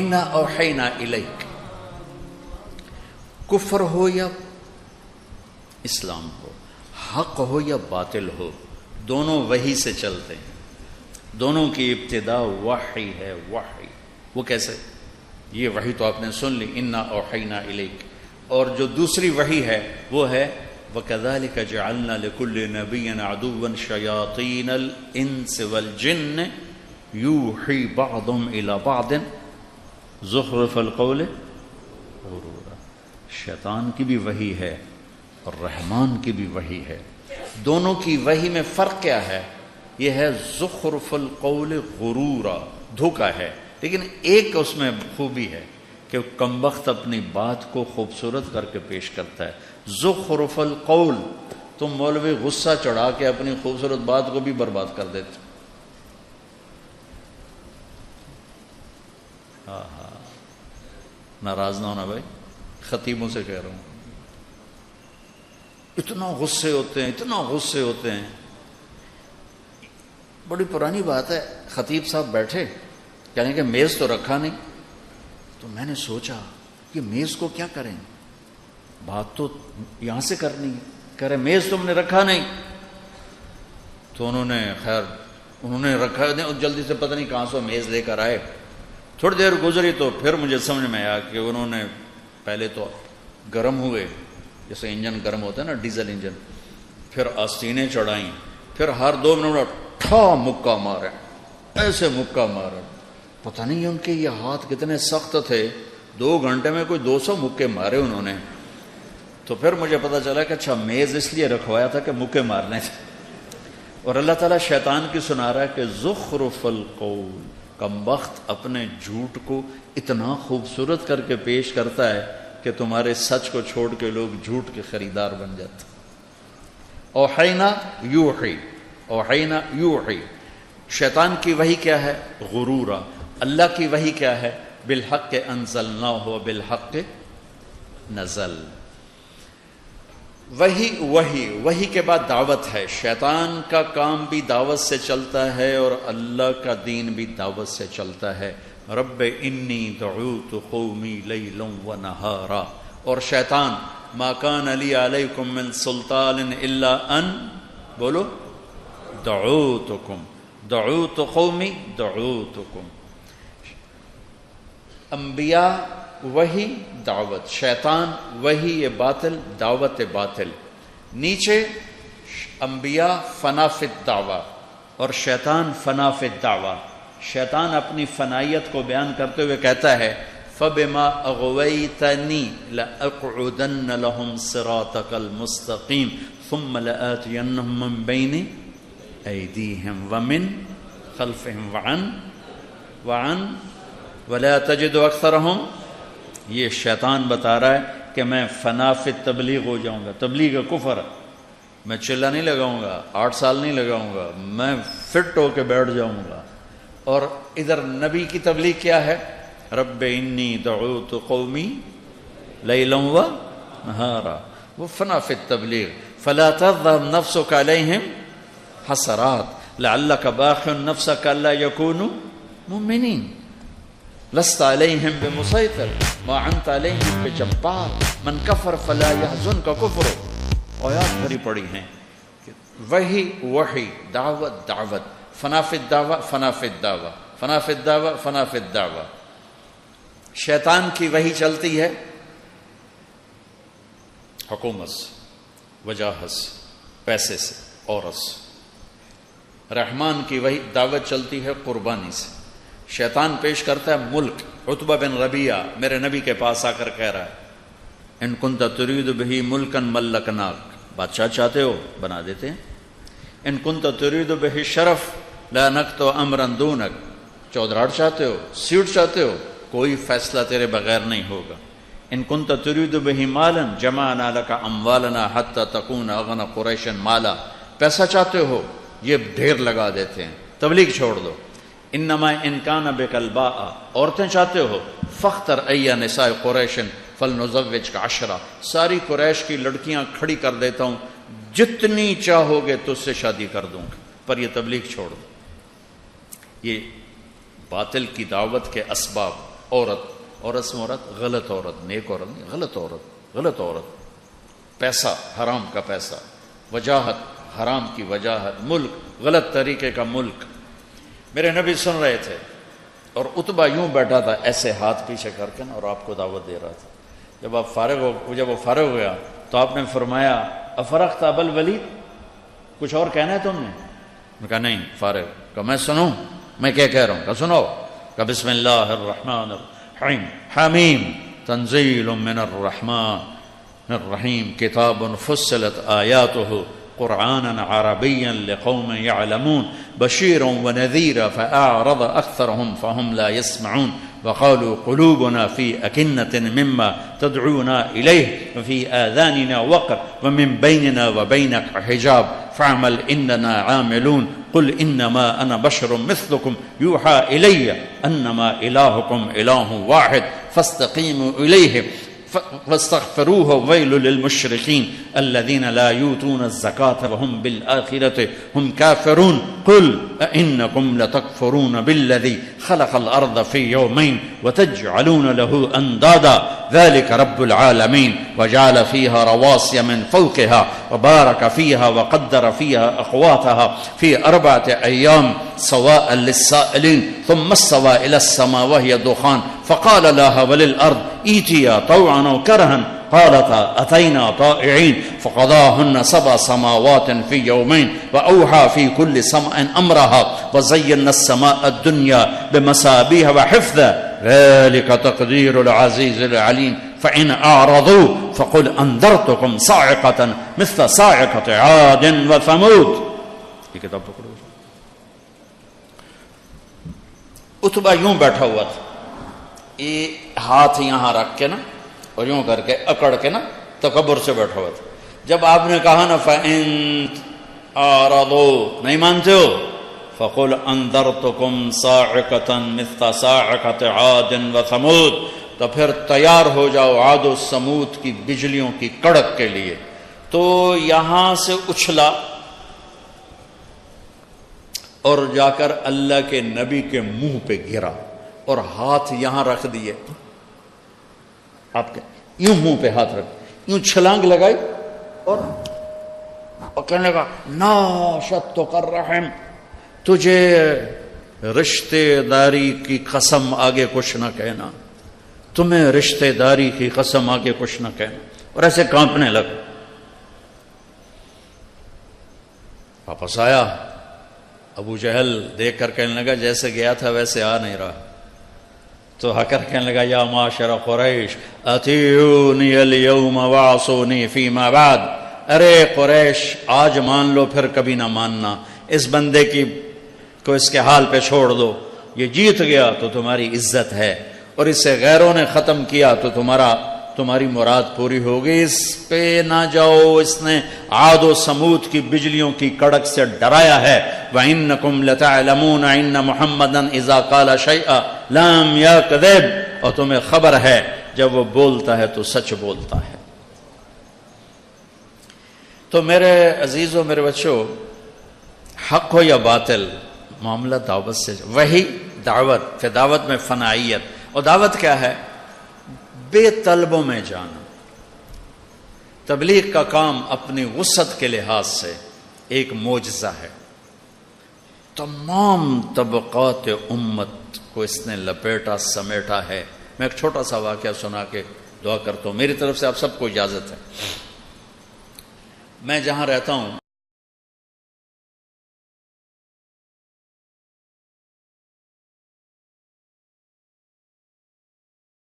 انا اوحینا الیک، کفر ہو یا اسلام ہو، حق ہو یا باطل ہو، دونوں وحی سے چلتے ہیں، دونوں کی ابتدا وحی ہے۔ وحی وہ کیسے؟ یہ وحی تو آپ نے سن لی، انا اوحینا الیک، اور جو دوسری وحی ہے وہ ہے وَكَذَلِكَ جَعَلْنَا لِكُلِّ نَبِيٍّ عَدُوًّا شَيَاطِينَ الْإِنسِ وَالْجِنِّ يُوحِي بَعْضُهُمْ إِلَى بَعْضٍ زُخْرُفَ الْقَوْلِ غُرُورًا۔ شیطان کی بھی وحی ہے اور رحمان کی بھی وحی ہے، دونوں کی وحی میں فرق کیا ہے؟ یہ ہے زخرف القول غرورا، دھوکا ہے، لیکن ایک اس میں خوبی ہے کہ کمبخت اپنی بات کو خوبصورت کر کے پیش کرتا ہے۔ زخرف القول، تم مولوی غصہ چڑھا کے اپنی خوبصورت بات کو بھی برباد کر دیتے۔ ناراض نہ ہونا بھائی، خطیبوں سے کہہ رہا ہوں، اتنا غصے ہوتے ہیں، اتنا غصے ہوتے ہیں۔ بڑی پرانی بات ہے، خطیب صاحب بیٹھے، کہنے کہ میز تو رکھا نہیں، تو میں نے سوچا کہ میز کو کیا کریں، بات تو یہاں سے کرنی ہے، کہہ رہے میز تم نے رکھا نہیں، تو انہوں نے رکھا نہیں، جلدی سے پتہ نہیں کہاں سے میز لے کر آئے۔ تھوڑی دیر گزری تو پھر مجھے سمجھ میں آیا کہ انہوں نے پہلے تو گرم ہوئے، جیسے انجن گرم ہوتا ہے نا، ڈیزل انجن، پھر آستینیں چڑھائیں، پھر ہر 2 منٹ ٹھا مکہ مارے، ایسے مکہ مارے، پتہ نہیں ان کے یہ ہاتھ کتنے سخت تھے، 2 گھنٹے میں کوئی 200 مکے مارے انہوں نے۔ تو پھر مجھے پتہ چلا کہ اچھا میز اس لیے رکھوایا تھا کہ مکے مارنے تھے۔ اور اللہ تعالیٰ شیطان کی سنا رہا ہے کہ زخرف القول، کمبخت اپنے جھوٹ کو اتنا خوبصورت کر کے پیش کرتا ہے کہ تمہارے سچ کو چھوڑ کے لوگ جھوٹ کے خریدار بن جاتے۔ اوحینا یوحی، اوحینا یوحی، شیطان کی وحی کیا ہے؟ غرورا۔ اللہ کی وحی کیا ہے؟ بالحق انزلناہ وبالحق نزل۔ وحی کے بعد دعوت ہے، شیطان کا کام بھی دعوت سے چلتا ہے اور اللہ کا دین بھی دعوت سے چلتا ہے۔ رب انی دعوت قومی لیلا ونہارا، اور شیطان ما کان لی علیکم من سلطان الا ان بولو دعوتکم، دعوت قومی دعوتکم۔ انبیاء وہی دعوت، شیطان وہی یہ باطل، دعوت باطل۔ نیچے انبیاء فنا فی الدعوہ اور شیطان فنا فی الدعوہ۔ شیطان اپنی فنائیت کو بیان کرتے ہوئے کہتا ہے فَبِمَا أَغْوَيْتَنِي لَأَقْعُدَنَّ لَهُمْ صِرَاطَكَ الْمُسْتَقِيمَ ثُمَّ لَآتِيَنَّهُمْ مِنْ بَيْنِ أَيْدِيهِمْ وَمِنْ خَلْفِهِمْ وَعَنْ وَلَا تَجِدُ أَكْثَرَهُمْ۔ یہ شیطان بتا رہا ہے کہ میں فنا فی تبلیغ ہو جاؤں گا، تبلیغ کفر، میں چلا نہیں لگاؤں گا، 8 سال نہیں لگاؤں گا، میں فٹ ہو کے بیٹھ جاؤں گا۔ اور ادھر نبی کی تبلیغ کیا ہے؟ رب انی دعوت قومی لیلا ونہارا، وہ فنا فی التبلیغ۔ فلا تذهب نفسك علیہم حسرات لعلک باخع نفسك الا یکونوا مؤمنین لست علیہم بمسیطر ما انت علیہم بجبار من کفر فلا یحزنک کفرہ۔ آیات بھری پڑی ہیں کہ وحی دعوت دعوت، فنا فی الدعوہ فنا فی الدعوہ، فنا فی الدعوہ فنا فی الدعوہ۔ شیطان کی وحی چلتی ہے حکومت سے، وجاہت سے، پیسے سے، عورت سے۔ رحمان کی وحی دعوت چلتی ہے قربانی سے۔ شیطان پیش کرتا ہے ملک۔ عتبہ بن ربیعہ میرے نبی کے پاس آ کر کہہ رہا ہے ان کنت ترید بہ ملکا ملکناک، بادشاہ چاہتے ہو بنا دیتے ہیں۔ ان کنت ترید بہ شرف لانکت امرا دونک، چودراہٹ چاہتے ہو، سیٹ چاہتے ہو، کوئی فیصلہ تیرے بغیر نہیں ہوگا۔ ان کنت ترید بہ مالا جمعنا لک اموالنا حتی تکون اغنى قریش مالا، پیسہ چاہتے ہو یہ ڈھیر لگا دیتے ہیں، تبلیغ چھوڑ دو۔ انما ان کان بک الباء، عورتیں چاہتے ہو فاختر ای نساء قریش فلنزوجک 10، ساری قریش کی لڑکیاں کھڑی کر دیتا ہوں، جتنی چاہو گے تجھ سے شادی کر دوں گا، پر یہ تبلیغ چھوڑ دو۔ یہ باطل کی دعوت کے اسباب، عورت سے مراد غلط عورت، نیک عورت نہیں، غلط عورت، پیسہ حرام کا پیسہ، وجاہت حرام کی وجاہت، ملک غلط طریقے کا ملک۔ میرے نبی سن رہے تھے اور عتبہ یوں بیٹھا تھا ایسے ہاتھ پیچھے کر کے نا، اور آپ کو دعوت دے رہا تھا۔ جب وہ فارغ ہو گیا تو آپ نے فرمایا افرغت ابا الولید، کچھ اور کہنا ہے تم نے؟ کہا نہیں، فارغ۔ کہا میں سنوں، میں کیا کہہ رہا ہوں؟ کہا سنو۔ کہا بسم اللہ الرحمن الرحیم، حمیم تنزیل من الرحمن الرحیم، کتاب فصلت آیاتہ قرآنا عربیا لقوم يعلمون بشيرا ونذيرا فأعرض أكثرهم فهم لا يسمعون وقالوا قلوبنا في أكنة مما تدعونا إليه وفي آذاننا وقر ومن بيننا وبينك حجاب فاعمل إننا عاملون قل إنما أنا بشر مثلكم يوحى إلي أنما إلهكم إله واحد فاستقيموا إليه واستغفروه ويل للمشركين الذين لا يؤتون الزكاة وهم بالآخرة هم كافرون قل أئنكم لتكفرون بالذي خلق الأرض في يومين وتجعلون له أندادا ذلك رب العالمين وجعل فيها رواسي من فوقها وبارك فيها وقدر فيها أقواتها في 4 أيام سواء للسائلين ثم استوى إلى السماء وهي دخان فقال لها وللأرض ائتيا طوعا أو كرها قالتا أتينا طائعين فقضاهن 7 سماوات في يومين وأوحى في كل سماء أمرها وزينا السماء الدنيا بمصابيح وحفظا ذلك تقدير العزيز العليم فإن أعرضوا فقل أنذرتكم صاعقة مثل صاعقة عاد وثمود۔ یہ کتاب پکڑو۔ عتبہ یوں بیٹھا ہوا تھا، یہ ہاتھ یہاں رکھ کے نا اور یوں کر کے اکڑ کے نا تکبر سے بیٹھا ہوا تھا۔ جب آپ نے کہا نا فَإِن أَعْرَضُوا، نہیں مانتے ہو، فَقُلْ أَنذَرْتُكُمْ صَاعِقَةً مِثْلَ صَاعِقَةِ عَادٍ وَثَمُودٍ، تو پھر تیار ہو جاؤ عاد و سمود کی بجلیوں کی کڑک کے لیے۔ تو یہاں سے اچھلا اور جا کر اللہ کے نبی کے منہ پہ گرا اور ہاتھ یہاں رکھ دیے، آپ کے یوں منہ پہ ہاتھ رکھ، یوں چھلانگ لگائی اور کہنے لگا ناشدتک الرحم، تجھے رشتے داری کی قسم آگے کچھ نہ کہنا، تمہیں رشتے داری کی قسم آگے کچھ نہ کہنا، اور ایسے کانپنے لگ۔ واپس آیا، ابو جہل دیکھ کر کہنے لگا جیسے گیا تھا ویسے آ نہیں رہا، تو آ کر کہنے لگا یا معاشر قریش اطیعونی اليوم وعصونی فیما بعد، ارے قریش آج مان لو پھر کبھی نہ ماننا، اس بندے کو اس کے حال پہ چھوڑ دو، یہ جیت گیا تو تمہاری عزت ہے، اور اسے غیروں نے ختم کیا تو تمہاری مراد پوری ہوگی، اس پہ نہ جاؤ، اس نے عاد و سمود کی بجلیوں کی کڑک سے ڈرایا ہے۔ وَإِنَّكُمْ لَتَعْلَمُونَ إِنَّ مُحَمَّدًا إِذَا قَالَ شَيْئًا لَمْ يَكْذِبْ، اور تمہیں خبر ہے جب وہ بولتا ہے تو سچ بولتا ہے۔ تو میرے عزیزوں، میرے بچوں، حق ہو یا باطل، معاملہ دعوت سے، وہی دعوت، پھر دعوت میں فنائیت، اور دعوت کیا ہے؟ بے طلبوں میں جانا۔ تبلیغ کا کام اپنی وسعت کے لحاظ سے ایک معجزہ ہے، تمام طبقات امت کو اس نے لپیٹا سمیٹا ہے۔ میں ایک چھوٹا سا واقعہ سنا کے دعا کرتا ہوں، میری طرف سے آپ سب کو اجازت ہے۔ میں جہاں رہتا ہوں